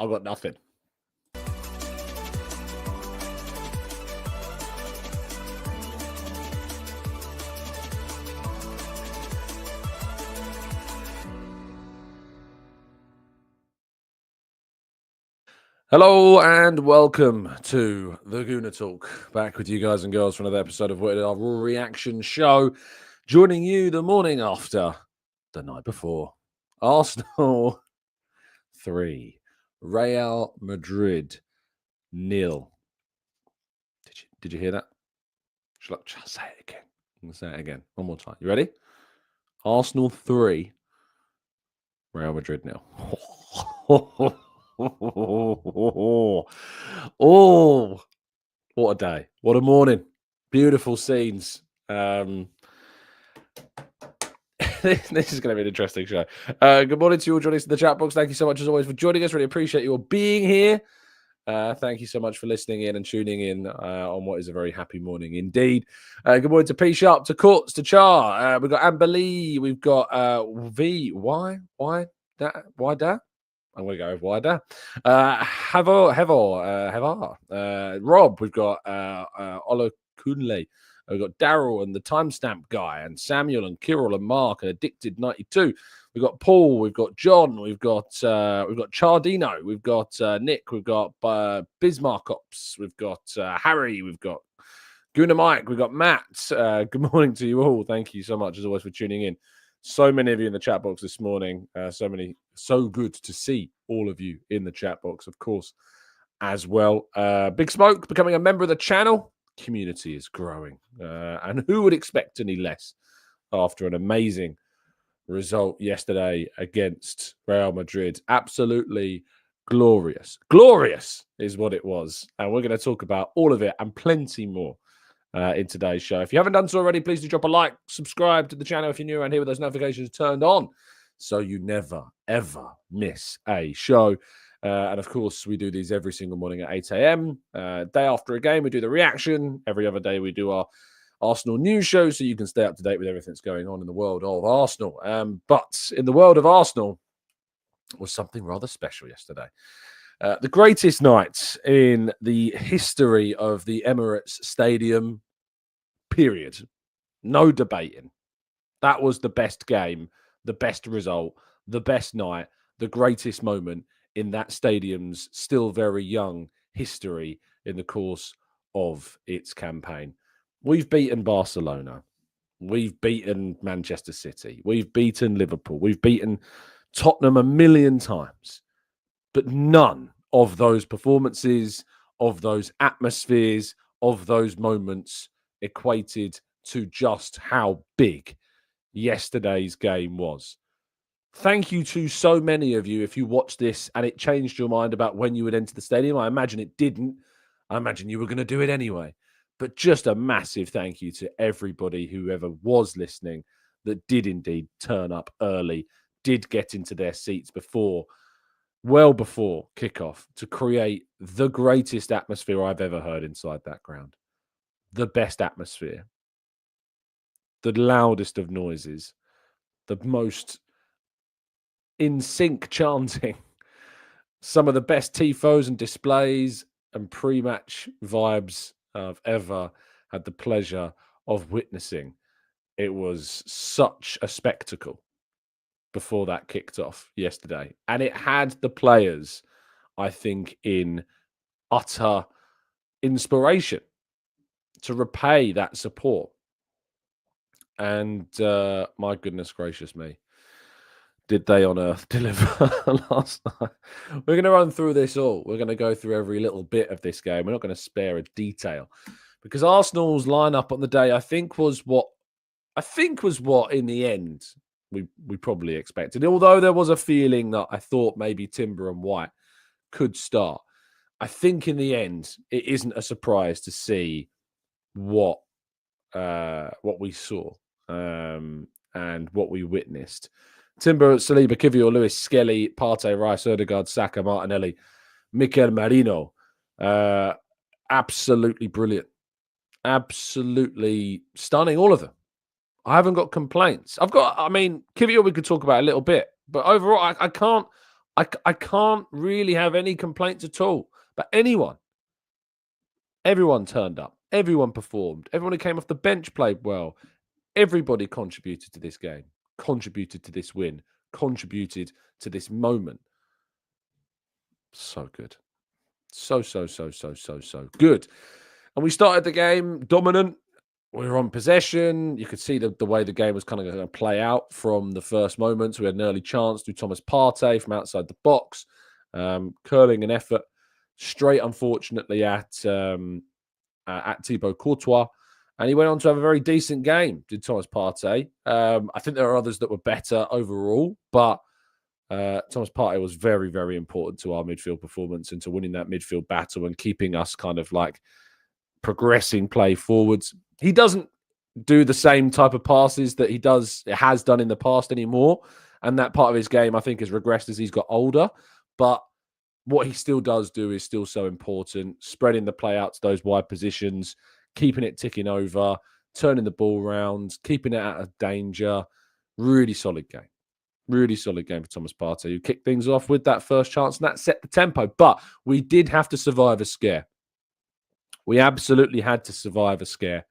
I've got nothing. Hello and welcome to the Gooner Talk. Back with you guys and girls for another episode of our Raw Reaction show. Joining you the morning after, the night before. Arsenal 3, Real Madrid 0. Did you hear that? Shall I say it again? I'm going to say it again. One more time. You ready? Arsenal 3, Real Madrid 0. Oh, what a day. What a morning. Beautiful scenes. This is going to be an interesting show. Good morning to you all joining us in the chat box. Thank you so much, as always, for joining us. Really appreciate you all being here. Thank you so much for listening in and tuning in on what is a very happy morning indeed. Good morning to P Sharp, to Courts, to Char. We've got Amber Lee. We've got Why da? I'm going to go with Wider. Havar. Rob. We've got Ola Kunle. We've got Daryl and the timestamp guy, and Samuel and Kirill and Mark and Addicted 92. We've got Paul. We've got John. We've got Chardino. We've got Nick. We've got Bismarck Ops. We've got Harry. We've got Gooner Mike. We've got Matt. Good morning to you all. Thank you so much, as always, for tuning in. So many of you in the chat box this morning. So good to see all of you in the chat box, of course, as well. Big Smoke becoming a member of the channel. Community is growing. And who would expect any less after an amazing result yesterday against Real Madrid? Absolutely glorious. Glorious is what it was. And we're going to talk about all of it and plenty more in today's show. If you haven't done so already, please do drop a like, subscribe to the channel if you're new around here with those notifications turned on so you never, ever miss a show. And of course, we do these every single morning at 8 a.m. Day after a game, we do the reaction. Every other day, we do our Arsenal news show so you can stay up to date with everything that's going on in the world of Arsenal. But in the world of Arsenal was something rather special yesterday. The greatest night in the history of the Emirates Stadium, period. No debating. That was the best game, the best result, the best night, the greatest moment in that stadium's still very young history in the course of its campaign. We've beaten Barcelona. We've beaten Manchester City. We've beaten Liverpool. We've beaten Tottenham a million times. But none of those performances, of those atmospheres, of those moments equated to just how big yesterday's game was. Thank you to so many of you if you watched this and it changed your mind about when you would enter the stadium. I imagine it didn't. I imagine you were going to do it anyway. But just a massive thank you to everybody, whoever was listening, that did indeed turn up early, did get into their seats well before kickoff to create the greatest atmosphere I've ever heard inside that ground. The best atmosphere. The loudest of noises. The most in sync chanting. Some of the best tifos and displays and pre-match vibes I've ever had the pleasure of witnessing. It was such a spectacle before that kicked off yesterday. And it had the players, I think, in utter inspiration to repay that support. And my goodness gracious me, did they on earth deliver last night? We're going to run through this all. We're going to go through every little bit of this game. We're not going to spare a detail because Arsenal's lineup on the day, I think was what in the end we probably expected. Although there was a feeling that I thought maybe Timber and White could start. I think in the end it isn't a surprise to see what we saw and what we witnessed. Timber, Saliba, Kiwior, Lewis-Skelly, Partey, Raya, Ødegaard, Saka, Martinelli, Mikel Merino. Absolutely brilliant. Absolutely stunning, all of them. I haven't got complaints. Kiwior we could talk about a little bit, but overall, I I can't really have any complaints at all. But everyone turned up. Everyone performed. Everyone who came off the bench played well. Everybody contributed to this game, contributed to this win, contributed to this moment. So good. So good. And we started the game dominant. We were on possession. You could see the way the game was kind of going to play out from the first moments. We had an early chance through Thomas Partey from outside the box, curling an effort straight, unfortunately, at Thibaut Courtois. And he went on to have a very decent game, did Thomas Partey. I think there are others that were better overall, but Thomas Partey was very, very important to our midfield performance and to winning that midfield battle and keeping us kind of like progressing play forwards. He doesn't do the same type of passes that he has done in the past anymore. And that part of his game, I think, has regressed as he's got older. But what he still does do is still so important. Spreading the play out to those wide positions, keeping it ticking over, turning the ball around, keeping it out of danger. Really solid game. Really solid game for Thomas Partey, who kicked things off with that first chance, and that set the tempo. But we did have to survive a scare. We absolutely had to survive a scare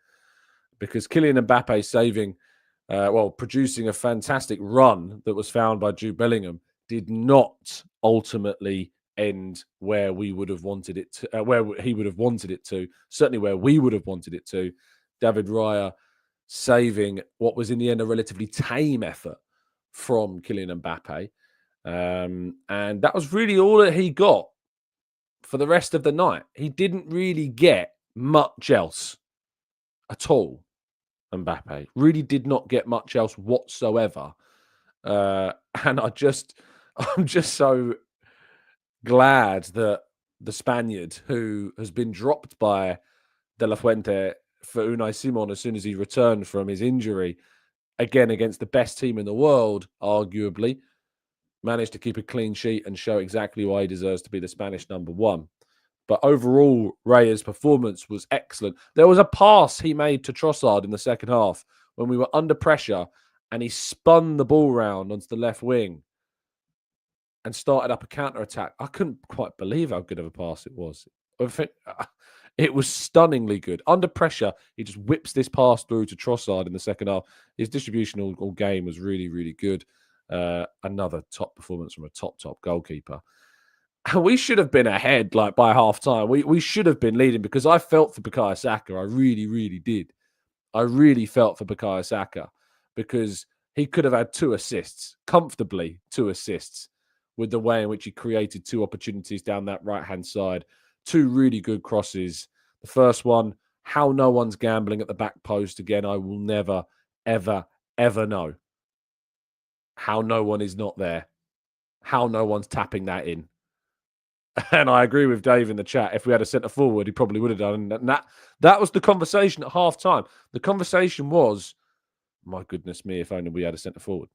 because Kylian Mbappe producing a fantastic run that was found by Jude Bellingham did not ultimately end where we would have wanted it to, where he would have wanted it to, certainly where we would have wanted it to. David Raya saving what was in the end a relatively tame effort from Kylian Mbappe. And that was really all that he got for the rest of the night. He didn't really get much else at all. Mbappe really did not get much else whatsoever. And I'm just so glad that the Spaniard, who has been dropped by De La Fuente for Unai Simon as soon as he returned from his injury, again against the best team in the world, arguably, managed to keep a clean sheet and show exactly why he deserves to be the Spanish number one. But overall, Raya's performance was excellent. There was a pass he made to Trossard in the second half when we were under pressure, and he spun the ball round onto the left wing and started up a counter-attack. I couldn't quite believe how good of a pass it was. It was stunningly good. Under pressure, he just whips this pass through to Trossard in the second half. His distribution all game was really, really good. Another top performance from a top goalkeeper. And we should have been ahead by half time. We should have been leading because I felt for Bukayo Saka. I really, really did. I really felt for Bukayo Saka because he could have had 2 assists, comfortably 2 assists, with the way in which he created 2 opportunities down that right-hand side. 2 really good crosses. The first one, how no one's gambling at the back post. Again, I will never, ever, ever know how no one is not there. How no one's tapping that in. And I agree with Dave in the chat. If we had a centre forward, he probably would have done. And that was the conversation at half time. The conversation was, my goodness me, if only we had a centre forward.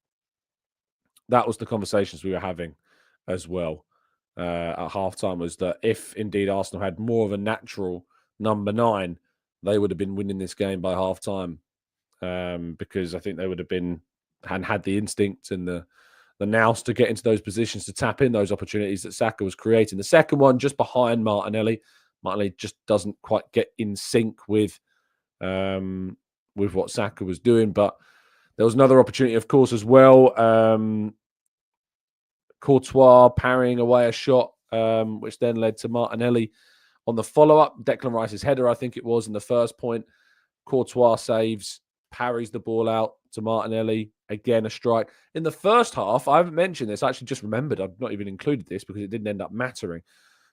That was the conversations we were having as well at half time, was that if indeed Arsenal had more of a natural number 9, they would have been winning this game by half time, because I think they would have been and had the instinct and the nous to get into those positions to tap in those opportunities that Saka was creating. The second one just behind Martinelli. Martinelli just doesn't quite get in sync with what Saka was doing. But there was another opportunity, of course, as well. Courtois parrying away a shot, which then led to Martinelli on the follow-up. Declan Rice's header, I think it was, in the first point. Courtois saves, parries the ball out to Martinelli. Again, a strike. In the first half, I haven't mentioned this. I actually just remembered. I've not even included this because it didn't end up mattering.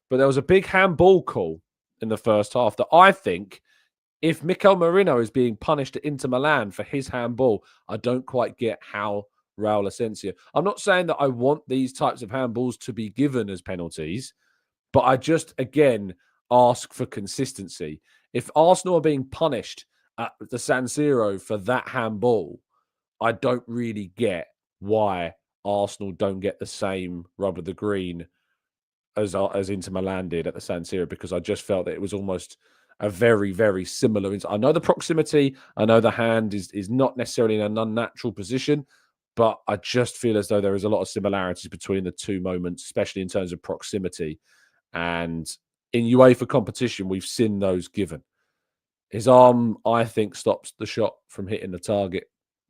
But there was a big handball call in the first half that I think, if Mikel Merino is being punished at Inter Milan for his handball, I don't quite get how Raul Asensio. I'm not saying that I want these types of handballs to be given as penalties, but I just, again, ask for consistency. If Arsenal are being punished at the San Siro for that handball, I don't really get why Arsenal don't get the same rub of the green as Inter Milan did at the San Siro, because I just felt that it was almost a very, very similar. I know the proximity, I know the hand is not necessarily in an unnatural position, But I just feel as though there is a lot of similarities between the two moments, especially in terms of proximity. And in UEFA competition, we've seen those given. His arm, I think, stops the shot from hitting the target.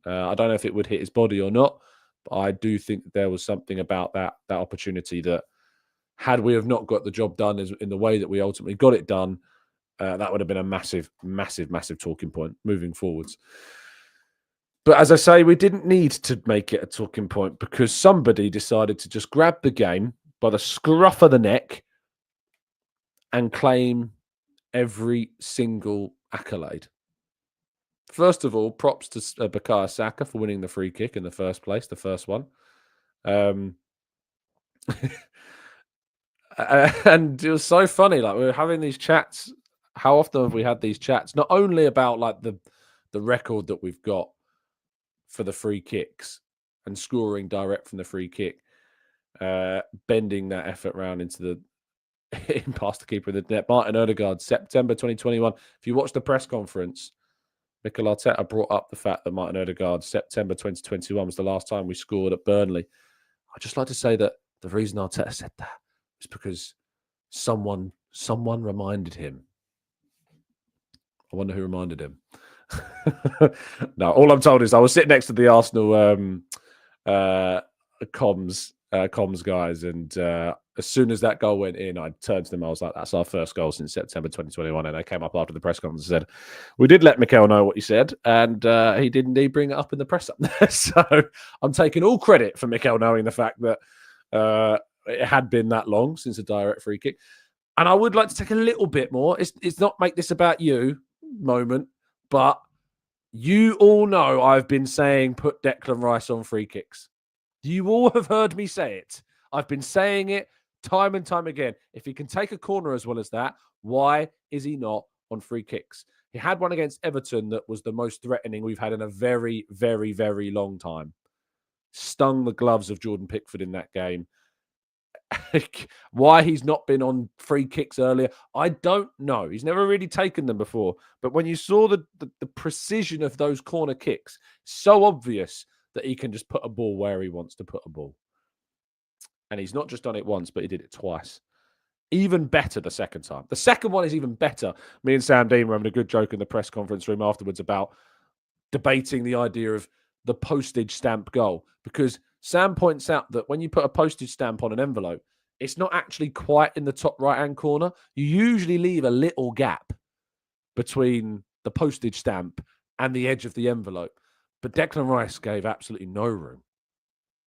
I don't know if it would hit his body or not, but I do think there was something about that opportunity that, had we have not got the job done in the way that we ultimately got it done, that would have been a massive, massive, massive talking point moving forwards. But as I say, we didn't need to make it a talking point because somebody decided to just grab the game by the scruff of the neck and claim every single accolade. First of all, props to Bukayo Saka for winning the free kick in the first place, the first one. And it was so funny. Like, we were having these chats. How often have we had these chats? Not only about like the record that we've got for the free kicks and scoring direct from the free kick, bending that effort round into the in past the keeper of the net. Martin Odegaard, September 2021. If you watch the press conference, Mikel Arteta brought up the fact that Martin Odegaard, September 2021, was the last time we scored at Burnley. I'd just like to say that the reason Arteta said that is because someone reminded him. I wonder who reminded him. No, all I'm told is I was sitting next to the Arsenal comms guys, and as soon as that goal went in, I turned to them. I was like, "That's our first goal since September 2021." And they came up after the press conference and said, "We did let Mikel know what he said, and he did indeed bring it up in the press up." So I'm taking all credit for Mikel knowing the fact that it had been that long since a direct free kick. And I would like to take a little bit more. It's not make this about you moment, but you all know I've been saying put Declan Rice on free kicks. You all have heard me say it. I've been saying it time and time again. If he can take a corner as well as that, why is he not on free kicks? He had one against Everton that was the most threatening we've had in a very, very, very long time. Stung the gloves of Jordan Pickford in that game. Why he's not been on free kicks earlier, I don't know. He's never really taken them before. But when you saw the precision of those corner kicks, so obvious that he can just put a ball where he wants to put a ball. And he's not just done it once, but he did it twice. Even better the second time. The second one is even better. Me and Sam Dean were having a good joke in the press conference room afterwards about debating the idea of the postage stamp goal, because Sam points out that when you put a postage stamp on an envelope, it's not actually quite in the top right-hand corner. You usually leave a little gap between the postage stamp and the edge of the envelope. But Declan Rice gave absolutely no room.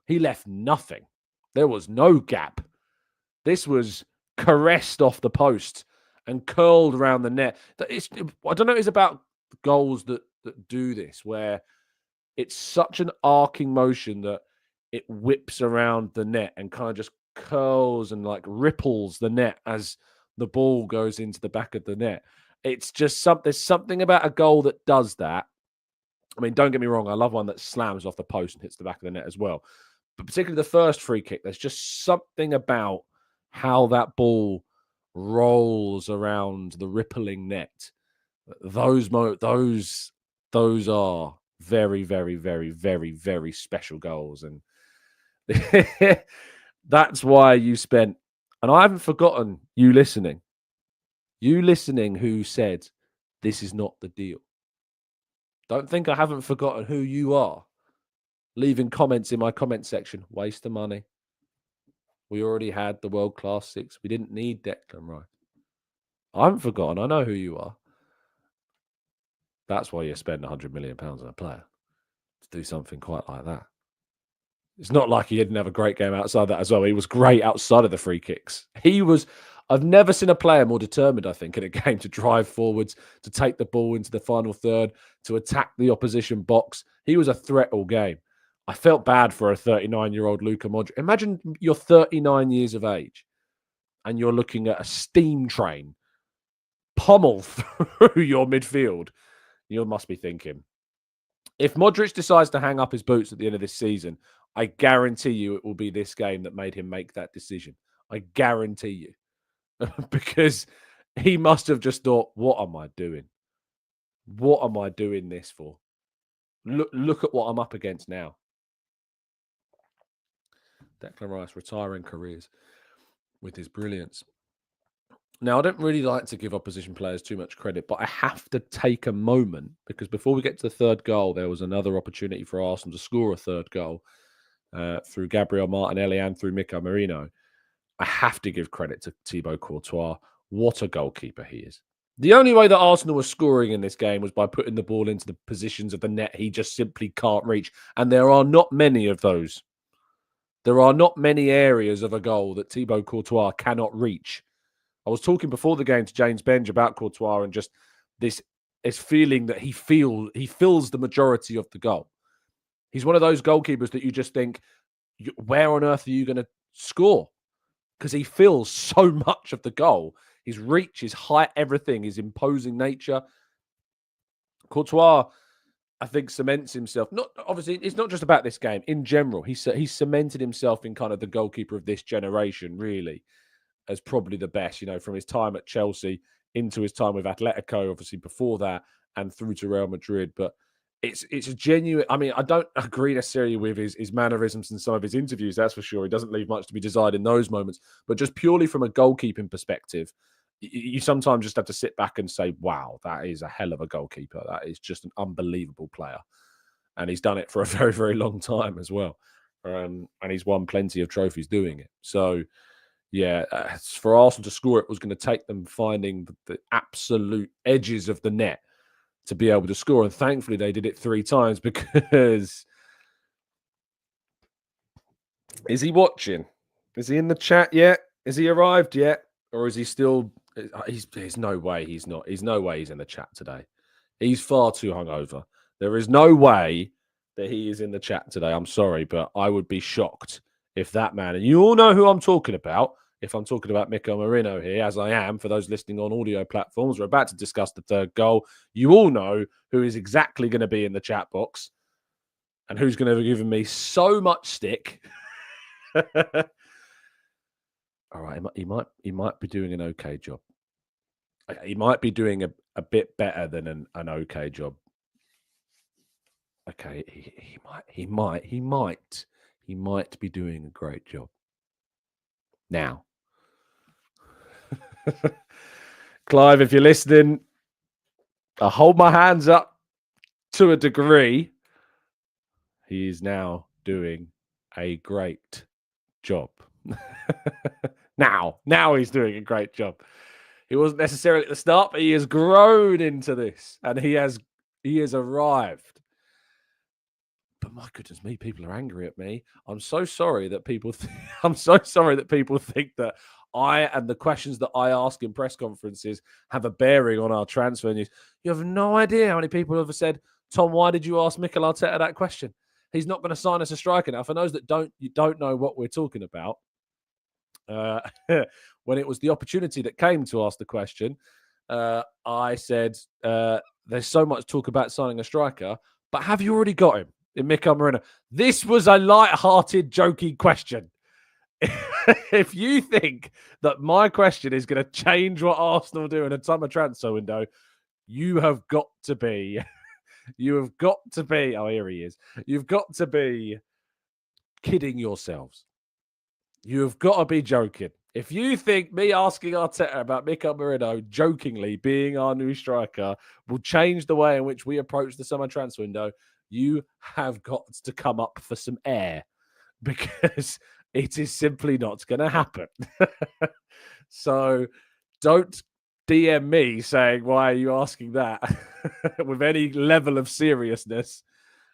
He left nothing. There was no gap. This was caressed off the post and curled around the net. I don't know, it's about goals that do this, where it's such an arcing motion that it whips around the net and kind of just curls and like ripples the net as the ball goes into the back of the net. It's just there's something about a goal that does that. I mean, don't get me wrong, I love one that slams off the post and hits the back of the net as well. But particularly the first free kick, there's just something about how that ball rolls around the rippling net. Those are very, very, very, very, very special goals. And that's why you spent, and I haven't forgotten you listening who said, this is not the deal. Don't think I haven't forgotten who you are. Leaving comments in my comment section, waste of money. We already had the world-class six. We didn't need Declan Rice. I haven't forgotten. I know who you are. That's why you spend £100 million on a player, to do something quite like that. It's not like he didn't have a great game outside that as well. He was great outside of the free kicks. I've never seen a player more determined, I think, in a game to drive forwards, to take the ball into the final third, to attack the opposition box. He was a threat all game. I felt bad for a 39-year-old Luka Modric. Imagine you're 39 years of age and you're looking at a steam train pummel through your midfield. You must be thinking, if Modric decides to hang up his boots at the end of this season, I guarantee you it will be this game that made him make that decision. I guarantee you. Because he must have just thought, what am I doing? What am I doing this for? Look at what I'm up against now. Declan Rice retiring careers with his brilliance. Now, I don't really like to give opposition players too much credit, but I have to take a moment because before we get to the third goal, there was another opportunity for Arsenal to score a third goal through Gabriel Martinelli and through Mikel Merino. I have to give credit to Thibaut Courtois. What a goalkeeper he is. The only way that Arsenal was scoring in this game was by putting the ball into the positions of the net he just simply can't reach. And there are not many of those. There are not many areas of a goal that Thibaut Courtois cannot reach. I was talking before the game to James Benge about Courtois and just this feeling that he fills the majority of the goal. He's one of those goalkeepers that you just think, where on earth are you going to score? Because he fills so much of the goal. His reach, his height, everything, his imposing nature. Courtois, I think, cements himself. Not obviously, it's not just about this game. In general, he's cemented himself in kind of the goalkeeper of this generation, really, as probably the best, from his time at Chelsea into his time with Atletico, obviously before that, and through to Real Madrid. But it's a genuine... I mean, I don't agree necessarily with his mannerisms in some of his interviews, that's for sure. He doesn't leave much to be desired in those moments. But just purely from a goalkeeping perspective, you sometimes just have to sit back and say, wow, that is a hell of a goalkeeper. That is just an unbelievable player. And he's done it for a very, very long time as well. And he's won plenty of trophies doing it. So... yeah, for Arsenal to score, it was going to take them finding the absolute edges of the net to be able to score. And thankfully, they did it 3 times because... Is he watching? Is he in the chat yet? Has he arrived yet? Or is he still... There's no way he's not. There's no way he's in the chat today. He's far too hungover. There is no way that he is in the chat today. I'm sorry, but I would be shocked if that man... And you all know who I'm talking about. If I'm talking about Mikel Merino here, as I am, for those listening on audio platforms, we're about to discuss the third goal. You all know who is exactly going to be in the chat box and who's going to have given me so much stick. All right, he might be doing an okay job. He might be doing a bit better than an okay job. Okay, he might be doing a great job. Now, Clive, if you're listening, I hold my hands up to a degree. He is now doing a great job. Now he's doing a great job. He wasn't necessarily at the start, but he has grown into this, and he has arrived. But my goodness me, people are angry at me. I'm so sorry that people think that I and the questions that I ask in press conferences have a bearing on our transfer news. You have no idea how many people have said, Tom, why did you ask Mikel Arteta that question? He's not going to sign us a striker. Now, for those that don't know what we're talking about, when it was the opportunity that came to ask the question, I said, there's so much talk about signing a striker, but have you already got him in Mikel Merino? This was a light-hearted, jokey question. If you think that my question is going to change what Arsenal do in a summer transfer window, you have got to be... Oh, here he is. You've got to be kidding yourselves. You have got to be joking. If you think me asking Arteta about Mikel Merino jokingly being our new striker will change the way in which we approach the summer transfer window, you have got to come up for some air, because it is simply not going to happen. So don't DM me saying, why are you asking that with any level of seriousness,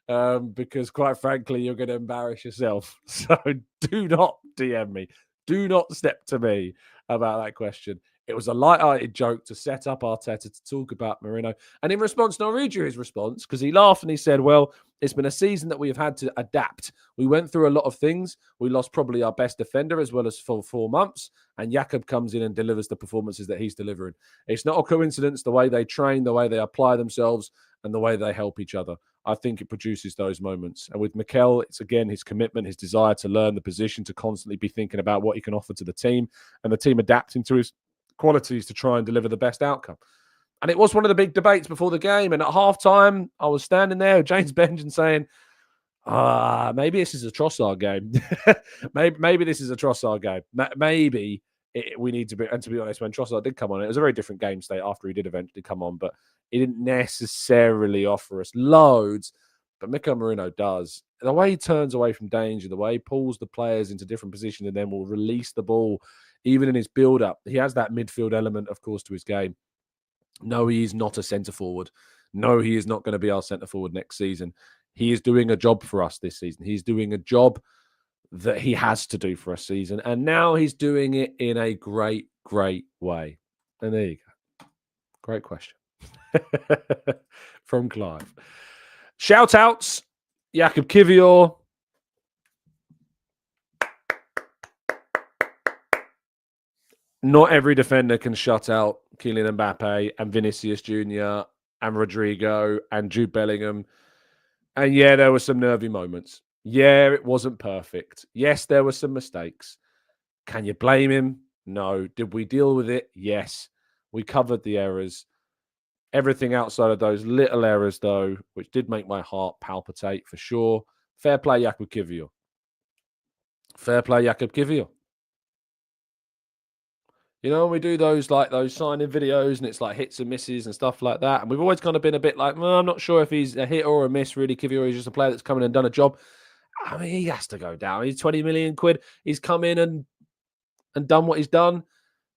because quite frankly, you're going to embarrass yourself. So do not DM me. Do not step to me about that question. It was a light-hearted joke to set up Arteta to talk about Merino. And in response, I'll read you his response, because he laughed and he said, well, it's been a season that we have had to adapt. We went through a lot of things. We lost probably our best defender as well as for 4 months. And Jakub comes in and delivers the performances that he's delivering. It's not a coincidence, the way they train, the way they apply themselves, and the way they help each other. I think it produces those moments. And with Mikel, it's again his commitment, his desire to learn the position, to constantly be thinking about what he can offer to the team, and the team adapting to his qualities to try and deliver the best outcome. And it was one of the big debates before the game. And at halftime, I was standing there with James Benge saying, Maybe this is a Trossard game. maybe this is a Trossard game. Maybe we need to be. And to be honest, when Trossard did come on, it was a very different game state after he did eventually come on, but he didn't necessarily offer us loads. But Mikel Merino does. The way he turns away from danger, the way he pulls the players into different positions and then will release the ball, even in his build-up. He has that midfield element, of course, to his game. No, he is not a centre-forward. No, he is not going to be our centre-forward next season. He is doing a job for us this season. He's doing a job that he has to do for a season. And now he's doing it in a great, great way. And there you go. Great question. From Clive. Shout outs, Jakub Kiwior. Not every defender can shut out Kylian Mbappe and Vinicius Jr. and Rodrigo and Jude Bellingham. And yeah, there were some nervy moments. Yeah, it wasn't perfect. Yes, there were some mistakes. Can you blame him? No. Did we deal with it? Yes. We covered the errors. Everything outside of those little errors, though, which did make my heart palpitate for sure. Fair play, Jakub Kiwior. Fair play, Jakub Kiwior. You know, we do those signing videos and it's like hits and misses and stuff like that. And we've always kind of been a bit like, well, I'm not sure if he's a hit or a miss, really. Kiwior is just a player that's come in and done a job. I mean, he has to go down. He's 20 million quid. He's come in and done what he's done.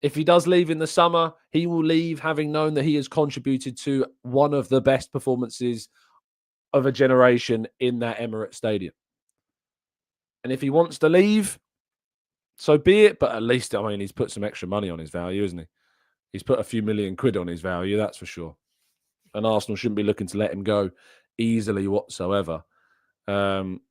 If he does leave in the summer, he will leave having known that he has contributed to one of the best performances of a generation in that Emirates Stadium. And if he wants to leave, so be it. But at least, I mean, he's put some extra money on his value, isn't he? He's put a few million quid on his value, that's for sure. And Arsenal shouldn't be looking to let him go easily whatsoever.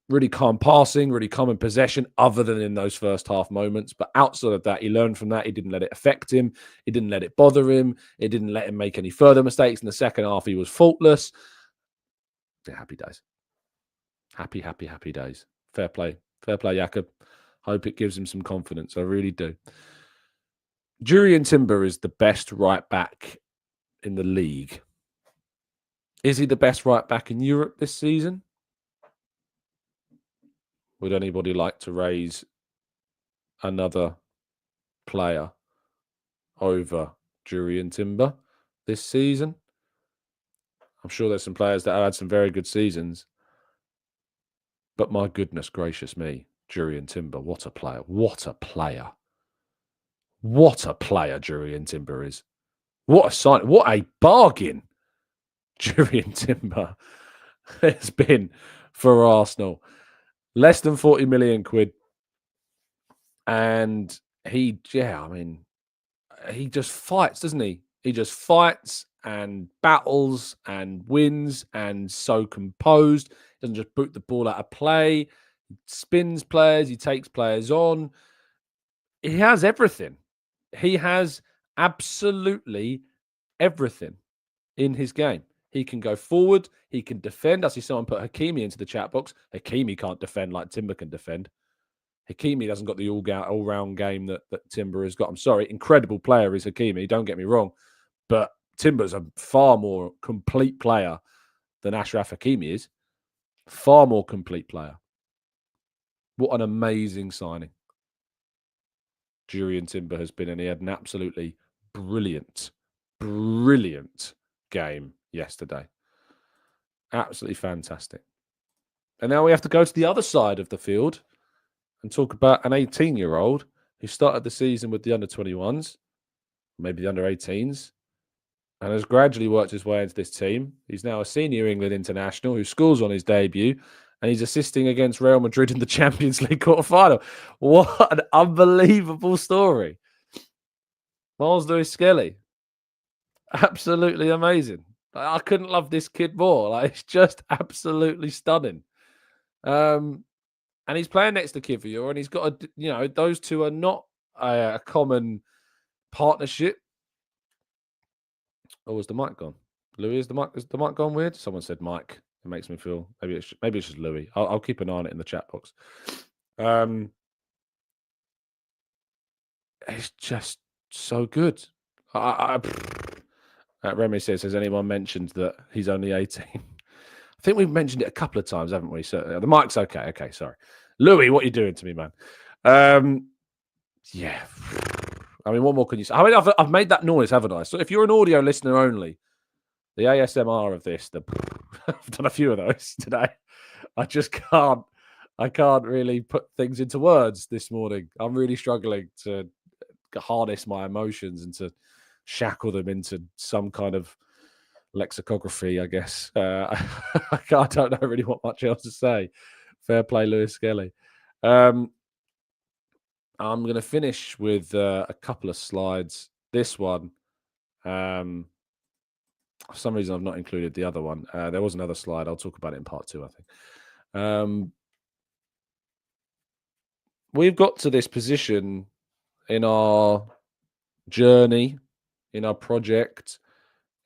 Really calm passing, really calm in possession, other than in those first half moments. But outside of that, he learned from that. He didn't let it affect him. He didn't let it bother him. It didn't let him make any further mistakes. In the second half, he was faultless. Yeah, happy days. Happy days. Fair play, Jakub. Hope it gives him some confidence. I really do. Jurrien Timber is the best right back in the league. Is he the best right back in Europe this season? Would anybody like to raise another player over Jurrien Timber this season? I'm sure there's some players that have had some very good seasons. But my goodness gracious me, Jurrien Timber, what a player. What a player. What a player Jurrien Timber is. What a sign. What a bargain Jurrien Timber has been for Arsenal. Less than 40 million quid. And he just fights, doesn't he? He just fights and battles and wins and so composed. Doesn't just boot the ball out of play. He spins players. He takes players on. He has everything. He has absolutely everything in his game. He can go forward. He can defend. I see someone put Hakimi into the chat box. Hakimi can't defend like Timber can defend. Hakimi hasn't got the all-round game that Timber has got. I'm sorry. Incredible player is Hakimi. Don't get me wrong. But Timber's a far more complete player than Achraf Hakimi is. Far more complete player. What an amazing signing Jurrien Timber has been. And he had an absolutely brilliant game yesterday. Absolutely fantastic. And now we have to go to the other side of the field and talk about an 18-year-old who started the season with the under-21s, maybe the under-18s, and has gradually worked his way into this team. He's now a senior England international who scores on his debut, and he's assisting against Real Madrid in the Champions League quarter-final. What an unbelievable story. Myles Lewis-Skelly. Absolutely amazing. I couldn't love this kid more. It's just absolutely stunning. And he's playing next to Kiwior, and he's got those two are not a common partnership. Oh, was the mic gone? Louis, is the mic gone weird? Someone said Mike. It makes me feel maybe it's just Louis. I'll keep an eye on it in the chat box. It's just so good. Remy says, has anyone mentioned that he's only 18? I I think we've mentioned it a couple of times, haven't we? So the mic's okay. Okay, sorry. Louis, what are you doing to me, man? Yeah. I mean, what more can you say? I mean, I've made that noise, haven't I? So if you're an audio listener only, the ASMR of this, I've done a few of those today. I can't really put things into words this morning. I'm really struggling to harness my emotions and to shackle them into some kind of lexicography, I guess. I don't know really what much else to say. Fair play, Lewis-Skelly. I'm going to finish with a couple of slides. This one, for some reason, I've not included the other one. There was another slide. I'll talk about it in part 2, I think. We've got to this position in our journey, in our project,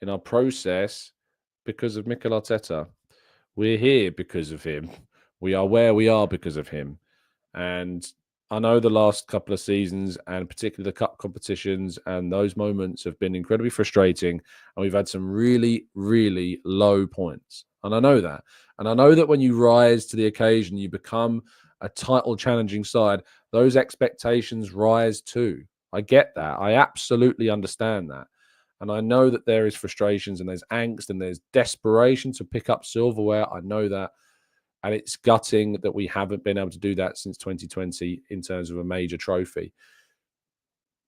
in our process, because of Mikel Arteta. We're here because of him. We are where we are because of him. And I know the last couple of seasons, and particularly the cup competitions, and those moments have been incredibly frustrating. And we've had some really, really low points. And I know that. And I know that when you rise to the occasion, you become a title challenging side, those expectations rise too. I get that. I absolutely understand that. And I know that there is frustrations and there's angst and there's desperation to pick up silverware. I know that. And it's gutting that we haven't been able to do that since 2020 in terms of a major trophy.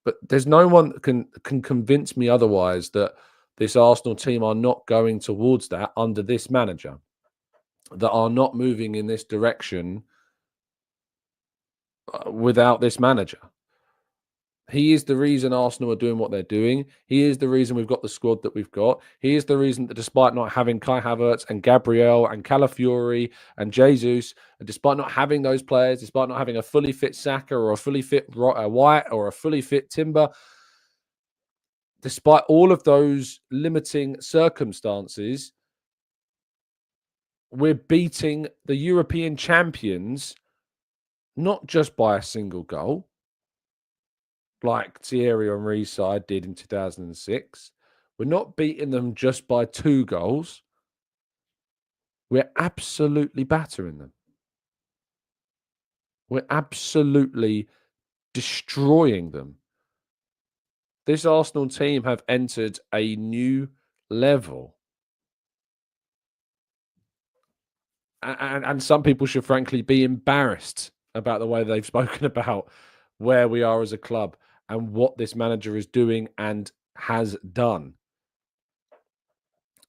But there's no one that can convince me otherwise that this Arsenal team are not going towards that under this manager, that are not moving in this direction without this manager. He is the reason Arsenal are doing what they're doing. He is the reason we've got the squad that we've got. He is the reason that despite not having Kai Havertz and Gabriel and Calafiori and Jesus, and despite not having those players, despite not having a fully fit Saka or a fully fit White or a fully fit Timber, despite all of those limiting circumstances, we're beating the European champions not just by a single goal, like Thierry Henry's side did in 2006. We're not beating them just by 2 goals. We're absolutely battering them. We're absolutely destroying them. This Arsenal team have entered a new level. And some people should frankly be embarrassed about the way they've spoken about where we are as a club and what this manager is doing and has done.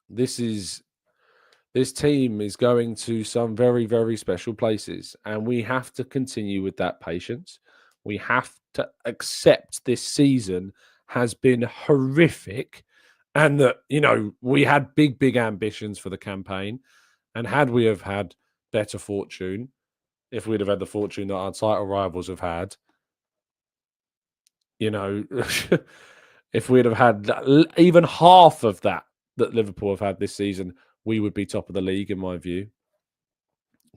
This team is going to some very, very special places, and we have to continue with that patience. We have to accept this season has been horrific, and that, we had big, big ambitions for the campaign. And had we have had better fortune, if we'd have had the fortune that our title rivals have had, if we'd have had even half of that Liverpool have had this season, we would be top of the league, in my view.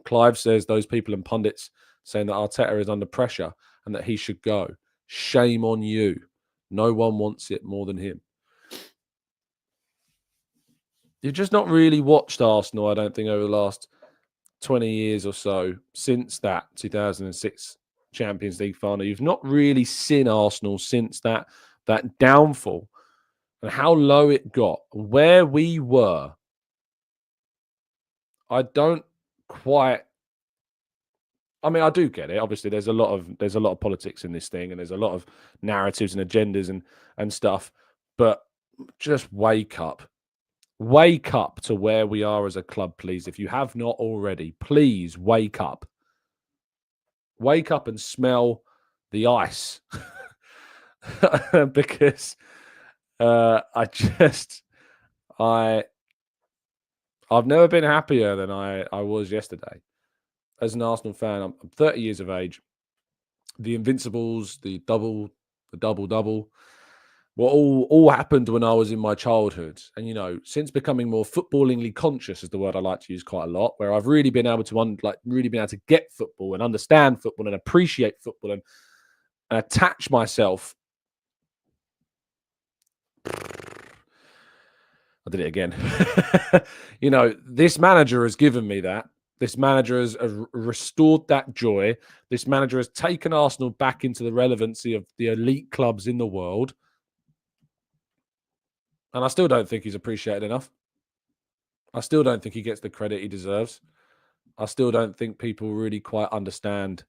Clive says those people and pundits saying that Arteta is under pressure and that he should go. Shame on you. No one wants it more than him. You've just not really watched Arsenal, I don't think, over the last 20 years or so since that 2006 Champions League final. You've not really seen Arsenal since that downfall and how low it got, where we were. I don't quite. I mean, I do get it. Obviously, there's a lot of politics in this thing, and there's a lot of narratives and agendas and stuff. But just wake up. Wake up to where we are as a club, please. If you have not already, please wake up. Wake up and smell the ice. Because I've never been happier than I was yesterday. As an Arsenal fan, I'm 30 years of age. The Invincibles, the double, what all happened when I was in my childhood. And, since becoming more footballingly conscious is the word I like to use quite a lot, where I've really been able to get football and understand football and appreciate football and attach myself. I did it again. This manager has given me that. This manager has restored that joy. This manager has taken Arsenal back into the relevancy of the elite clubs in the world. And I still don't think he's appreciated enough. I still don't think he gets the credit he deserves. I still don't think people really quite understand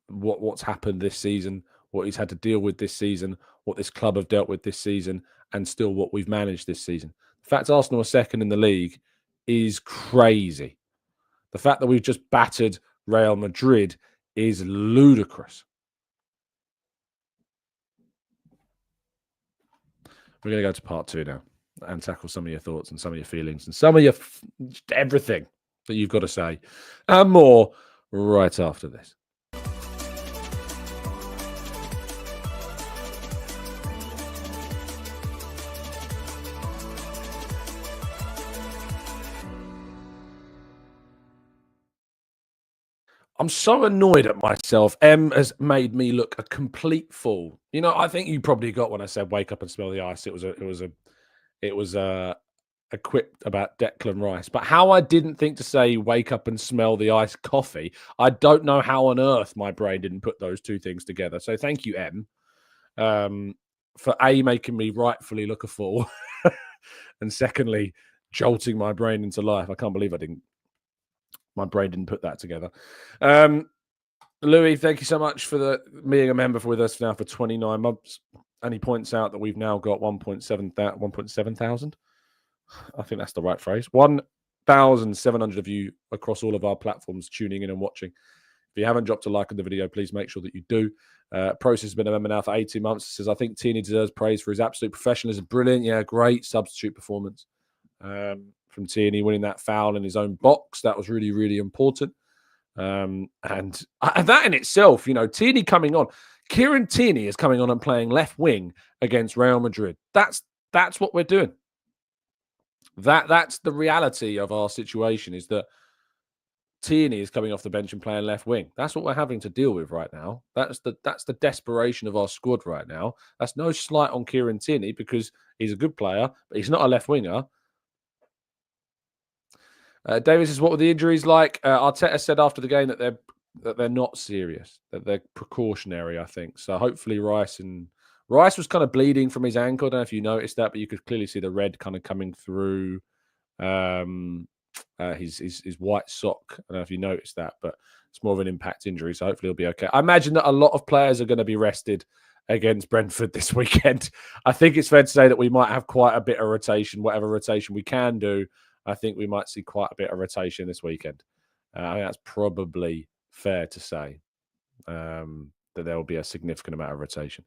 what's happened this season, what he's had to deal with this season, what this club have dealt with this season, and still what we've managed this season. The fact Arsenal are second in the league is crazy. The fact that we've just battered Real Madrid is ludicrous. We're going to go to part 2 now and tackle some of your thoughts and some of your feelings and some of your everything that you've got to say and more right after this. I'm so annoyed at myself. Em has made me look a complete fool. I think you probably got when I said wake up and smell the ice. It was a quip about Declan Rice. But how I didn't think to say wake up and smell the iced coffee, I don't know how on earth my brain didn't put those two things together. So thank you, Em, for making me rightfully look a fool, and secondly, jolting my brain into life. I can't believe my brain didn't put that together. Louis, thank you so much for being a member with us now for 29 months. And he points out that we've now got 1.7 thousand. I think that's the right phrase. 1,700 of you across all of our platforms tuning in and watching. If you haven't dropped a like on the video, please make sure that you do. Process has been a member now for 18 months. Says, I think Tierney deserves praise for his absolute professionalism. Brilliant. Yeah, great substitute performance. From Tierney winning that foul in his own box. That was really, really important. And that in itself, Tierney coming on. Kieran Tierney is coming on and playing left wing against Real Madrid. That's what we're doing. That's the reality of our situation, is that Tierney is coming off the bench and playing left wing. That's what we're having to deal with right now. That's the desperation of our squad right now. That's no slight on Kieran Tierney, because he's a good player, but he's not a left winger. David says, what were the injuries like? Arteta said after the game that they're not serious, that they're precautionary, I think. So hopefully Rice was kind of bleeding from his ankle. I don't know if you noticed that, but you could clearly see the red kind of coming through his white sock. I don't know if you noticed that, but it's more of an impact injury. So hopefully he'll be okay. I imagine that a lot of players are going to be rested against Brentford this weekend. I think it's fair to say that we might have quite a bit of rotation, whatever rotation we can do. I think we might see quite a bit of rotation this weekend. I think that's probably fair to say, that there will be a significant amount of rotation.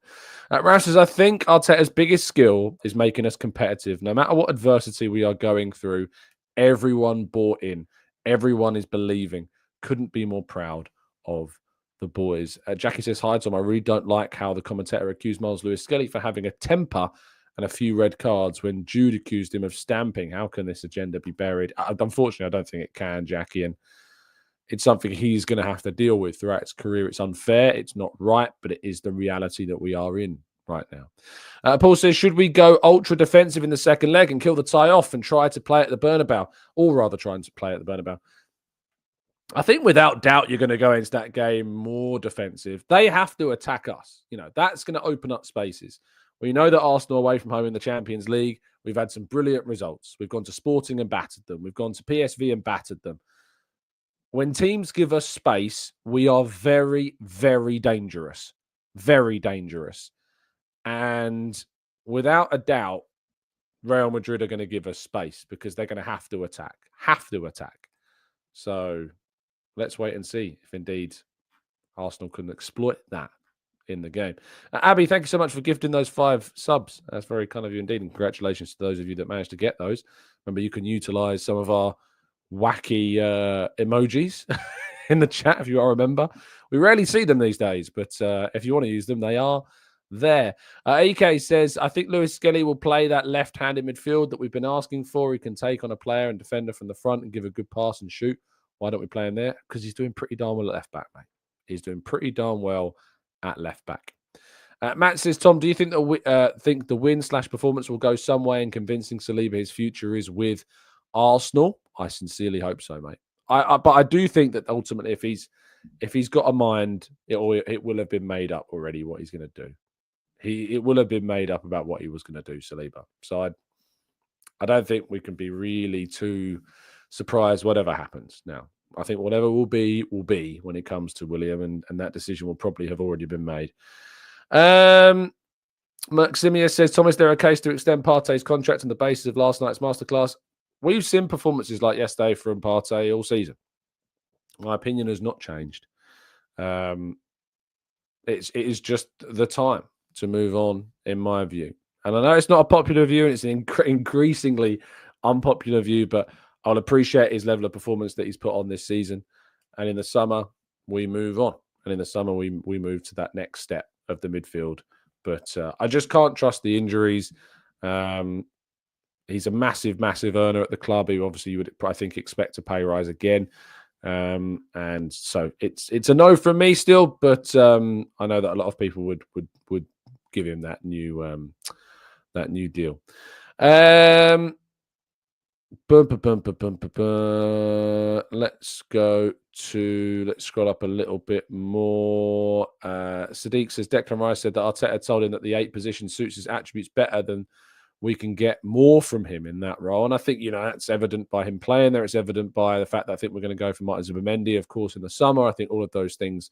Ralph says, I think Arteta's biggest skill is making us competitive. No matter what adversity we are going through, everyone bought in. Everyone is believing. Couldn't be more proud of the boys. Jackie says, hi, Tom. I really don't like how the commentator accused Myles Lewis-Skelly for having a temper and a few red cards when Jude accused him of stamping. How can this agenda be buried? Unfortunately, I don't think it can, Jackie, and it's something he's going to have to deal with throughout his career. It's unfair, it's not right, but it is the reality that we are in right now. Paul says, should we go ultra defensive in the second leg and kill the tie off and try to play at the Bernabeu, or rather trying to play at the Bernabeu? I think without doubt you're going to go into that game more defensive. They have to attack us. That's going to open up spaces. We know that Arsenal away from home in the Champions League, we've had some brilliant results. We've gone to Sporting and battered them. We've gone to PSV and battered them. When teams give us space, we are very, very dangerous. Very dangerous. And without a doubt, Real Madrid are going to give us space because they're going to have to attack. Have to attack. So let's wait and see if indeed Arsenal can exploit that in the game. Abby, thank you so much for gifting those 5 subs. That's very kind of you indeed. And congratulations to those of you that managed to get those. Remember, you can utilize some of our wacky emojis in the chat if you are a member. We rarely see them these days, but if you want to use them, they are there. AK says, I think Lewis-Skelly will play that left-handed midfield that we've been asking for. He can take on a player and defender from the front and give a good pass and shoot. Why don't we play him there? Because he's doing pretty darn well at left back, mate. He's doing pretty darn well at left back. Matt says, Tom, do you think the win/performance will go some way in convincing Saliba his future is with Arsenal? I sincerely hope so, mate. But I do think that ultimately, if he's got a mind, it will have been made up already what he's going to do. It will have been made up about what he was going to do, Saliba. So I don't think we can be really too surprised whatever happens now. I think whatever will be when it comes to William, and that decision will probably have already been made. Maximia says, Thomas, there a case to extend Partey's contract on the basis of last night's masterclass? We've seen performances like yesterday from Partey all season. My opinion has not changed. It is just the time to move on, in my view. And I know it's not a popular view, and it's an increasingly unpopular view, but I'll appreciate his level of performance that he's put on this season. And in the summer, we move on. And in the summer, we move to that next step of the midfield. But I just can't trust the injuries. He's a massive, massive earner at the club. He obviously, you would, I think, expect a pay rise again. And so it's a no from me still, but I know that a lot of people would give him that new deal. Let's scroll up a little bit more. Sadiq says Declan Rice said that Arteta told him that the 8 position suits his attributes better than we can get more from him in that role. And I think, that's evident by him playing there. It's evident by the fact that I think we're going to go for Martin Zubimendi, of course, in the summer. I think all of those things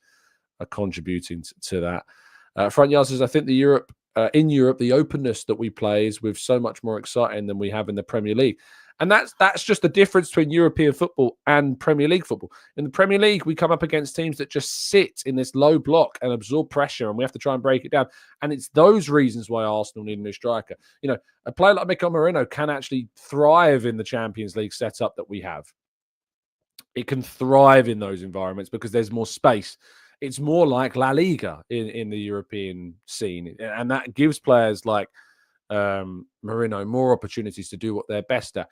are contributing to that. Front Yard says, I think in Europe, the openness that we play is with so much more exciting than we have in the Premier League. And that's just the difference between European football and Premier League football. In the Premier League, we come up against teams that just sit in this low block and absorb pressure, and we have to try and break it down. And it's those reasons why Arsenal need a new striker. A player like Mikel Merino can actually thrive in the Champions League setup that we have. It can thrive in those environments because there's more space. It's more like La Liga in the European scene. And that gives players like Merino more opportunities to do what they're best at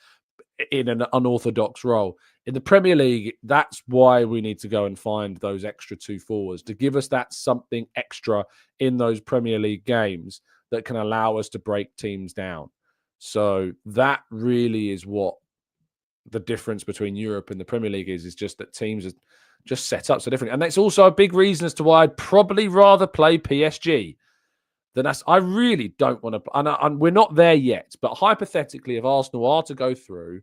in an unorthodox role. In the Premier League, that's why we need to go and find those extra 2 forwards to give us that something extra in those Premier League games that can allow us to break teams down. So that really is what the difference between Europe and the Premier League is just that teams are just set up so differently. And that's also a big reason as to why I'd probably rather play PSG than us. I really don't want to, and we're not there yet, but hypothetically, if Arsenal are to go through,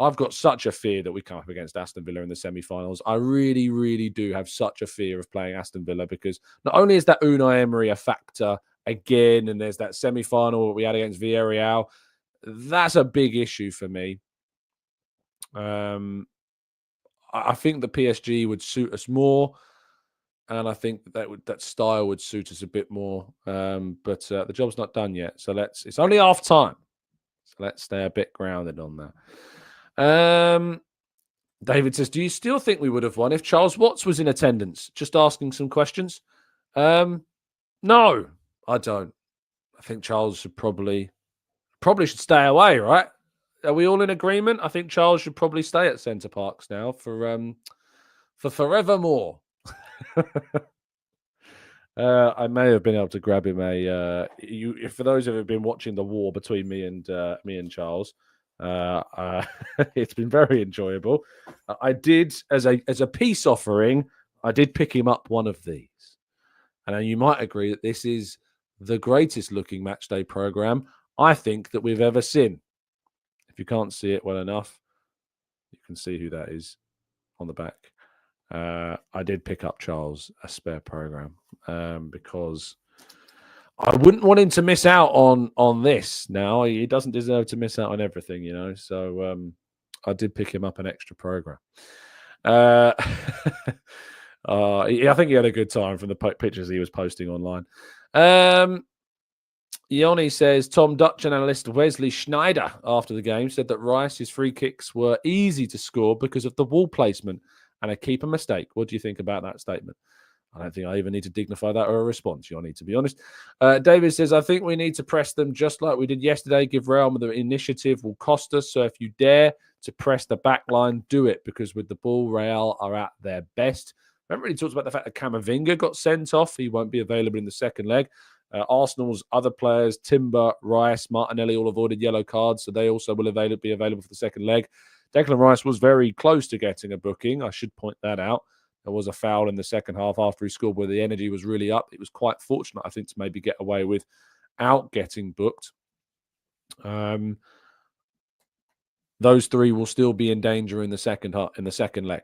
I've got such a fear that we come up against Aston Villa in the semi-finals. I really, really do have such a fear of playing Aston Villa because not only is that Unai Emery a factor again, and there's that semi-final we had against Villarreal, that's a big issue for me. I think the PSG would suit us more, and I think that style would suit us a bit more. But the job's not done yet, so it's only half time, so let's stay a bit grounded on that. David says, do you still think we would have won if Charles Watts was in attendance? Just asking some questions. No, I don't. I think Charles should probably should stay away, right? Are we all in agreement? I think Charles should probably stay at Centre Parks now for forevermore. I may have been able to grab him for those who have been watching the war between me and Charles. It's been very enjoyable. I did as a peace offering. I did pick him up one of these, and you might agree that this is the greatest looking match day program I think that we've ever seen. If you can't see it well enough, you can see who that is on the back. I did pick up Charles a spare program because I wouldn't want him to miss out on this. Now he doesn't deserve to miss out on everything, So I did pick him up an extra program. I think he had a good time from the pictures he was posting online. Ioni says, Tom, Dutch analyst Wesley Schneider after the game said that Rice's free kicks were easy to score because of the wall placement and a keeper mistake. What do you think about that statement? I don't think I even need to dignify that or a response, Ioni, to be honest. David says, I think we need to press them just like we did yesterday. Give Real the initiative will cost us. So if you dare to press the back line, do it, because with the ball, Real are at their best. We haven't really talked about the fact that Camavinga got sent off. He won't be available in the second leg. Arsenal's other players, Timber, Rice, Martinelli, all avoided yellow cards, so they also will be available for the second leg. Declan Rice was very close to getting a booking. I should point that out. There was a foul in the second half after he scored where the energy was really up. It was quite fortunate, I think, to maybe get away without getting booked. Those three will still be in danger in the second leg.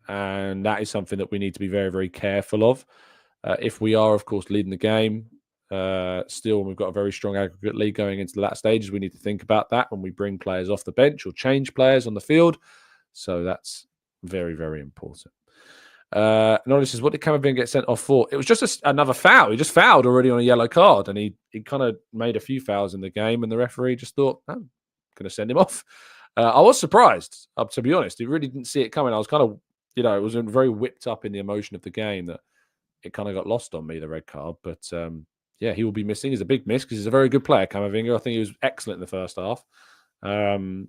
And that is something that we need to be very, very careful of. If we are, of course, leading the game, still, we've got a very strong aggregate lead going into the last stages. We need to think about that when we bring players off the bench or change players on the field. So that's very, very important. Nolly says, what did Camavinga get sent off for? It was just another foul. He just fouled already on a yellow card, and he kind of made a few fouls in the game, and the referee just thought, I'm going to send him off. I was surprised, to be honest. He really didn't see it coming. I was kind of, it was very whipped up in the emotion of the game that it kind of got lost on me, the red card. But yeah, he will be missing. He's a big miss because he's a very good player, Camavinga. I think he was excellent in the first half. And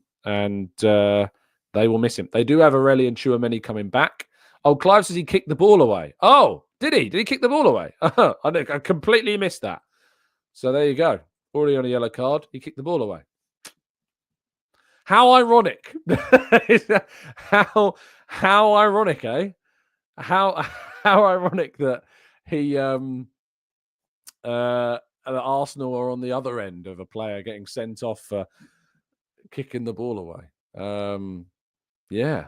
they will miss him. They do have Aureli and Tchouaméni coming back. Oh, Clive says he kicked the ball away. Oh, did he? Did he kick the ball away? I completely missed that. So there you go. Already on a yellow card. He kicked the ball away. How ironic. How ironic, eh? How ironic that he that Arsenal are on the other end of a player getting sent off for kicking the ball away. Yeah.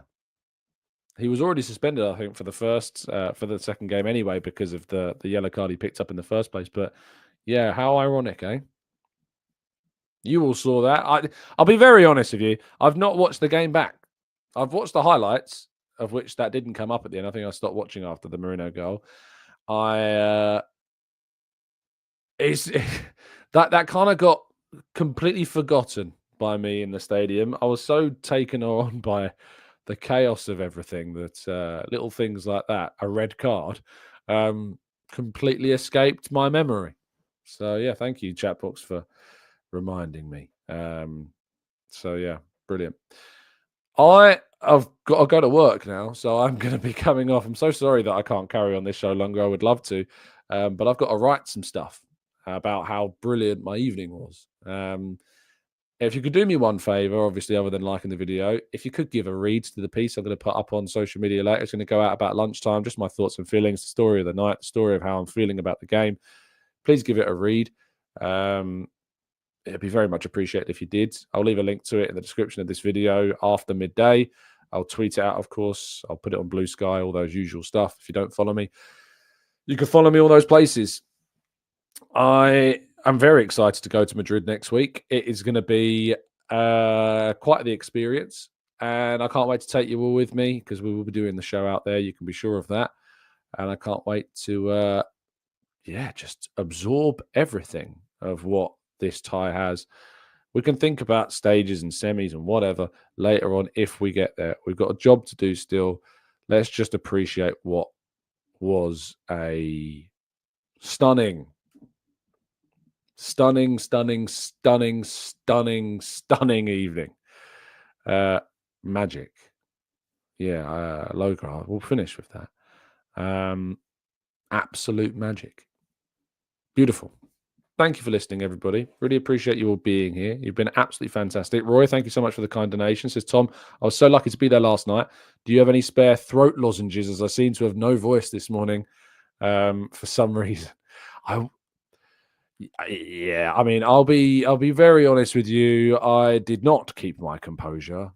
He was already suspended, I think, for the second game anyway, because of the yellow card he picked up in the first place. But yeah, how ironic, eh? You all saw that. I'll be very honest with you. I've not watched the game back. I've watched the highlights, of which that didn't come up at the end. I think I stopped watching after the Merino goal. That kind of got completely forgotten by me in the stadium. I was so taken on by the chaos of everything that little things like that, a red card, completely escaped my memory. So yeah, thank you, Chatbox, for reminding me. So yeah, brilliant. I've got to go to work now, so I'm going to be coming off. I'm so sorry that I can't carry on this show longer. I would love to, but I've got to write some stuff about how brilliant my evening was. If you could do me one favor, obviously, other than liking the video, if you could give a read to the piece I'm going to put up on social media later. It's going to go out about lunchtime, just my thoughts and feelings, the story of the night, the story of how I'm feeling about the game. Please give it a read. It'd be very much appreciated if you did. I'll leave a link to it in the description of this video after midday. I'll tweet it out, of course. I'll put it on Blue Sky, all those usual stuff. If you don't follow me, you can follow me all those places. I'm very excited to go to Madrid next week. It is going to be quite the experience, and I can't wait to take you all with me because we will be doing the show out there. You can be sure of that. And I can't wait to, just absorb everything of what this tie has. We can think about stages and semis and whatever later on if we get there. We've got a job to do still. Let's just appreciate what was a stunning evening. Magic. Yeah, logo. We'll finish with that. Absolute magic. Beautiful. Thank you for listening, everybody. Really appreciate you all being here. You've been absolutely fantastic. Roy, thank you so much for the kind donation. Says Tom, I was so lucky to be there last night. Do you have any spare throat lozenges, as I seem to have no voice this morning for some reason? I'll be very honest with you. I did not keep my composure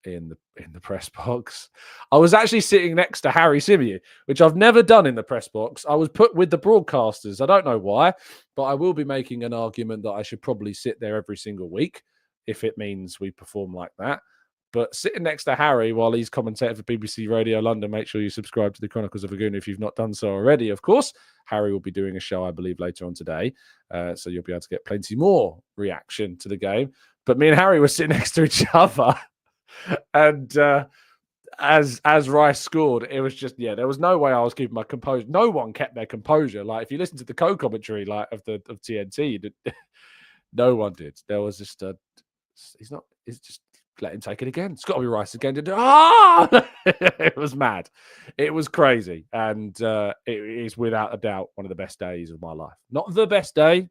in the press box. I was actually sitting next to Harry Symeou, which I've never done in the press box. I was put with the broadcasters. I don't know why, but I will be making an argument that I should probably sit there every single week if it means we perform like that. But sitting next to Harry while he's commentating for BBC Radio London, make sure you subscribe to the Chronicles of a Gooner if you've not done so already, of course. Harry will be doing a show, I believe, later on today. So you'll be able to get plenty more reaction to the game. But me and Harry were sitting next to each other. And as Rice scored, it was just, there was no way I was keeping my composure. No one kept their composure. Like, if you listen to the co-commentary of TNT, no one did. There was just it's just let him take it again. It's got to be Rice again. It was mad. It was crazy. And it is without a doubt one of the best days of my life. Not the best day.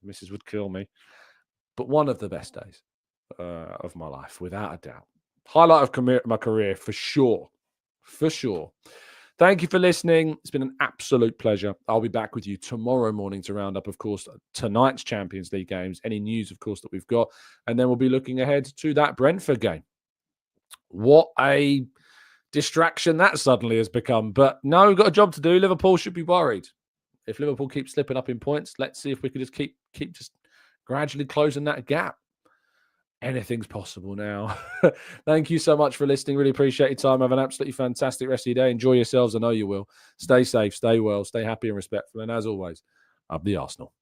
Mrs. would kill me. But one of the best days of my life, without a doubt. Highlight of my career, for sure. For sure. Thank you for listening. It's been an absolute pleasure. I'll be back with you tomorrow morning to round up, of course, tonight's Champions League games, any news, of course, that we've got. And then we'll be looking ahead to that Brentford game. What a distraction that suddenly has become. But no, we've got a job to do. Liverpool should be worried. If Liverpool keeps slipping up in points, let's see if we can just keep just gradually closing that gap. Anything's possible now. Thank you so much for listening. Really appreciate your time. Have an absolutely fantastic rest of your day. Enjoy yourselves. I know you will. Stay safe, stay well, stay happy and respectful. And as always, up the Arsenal.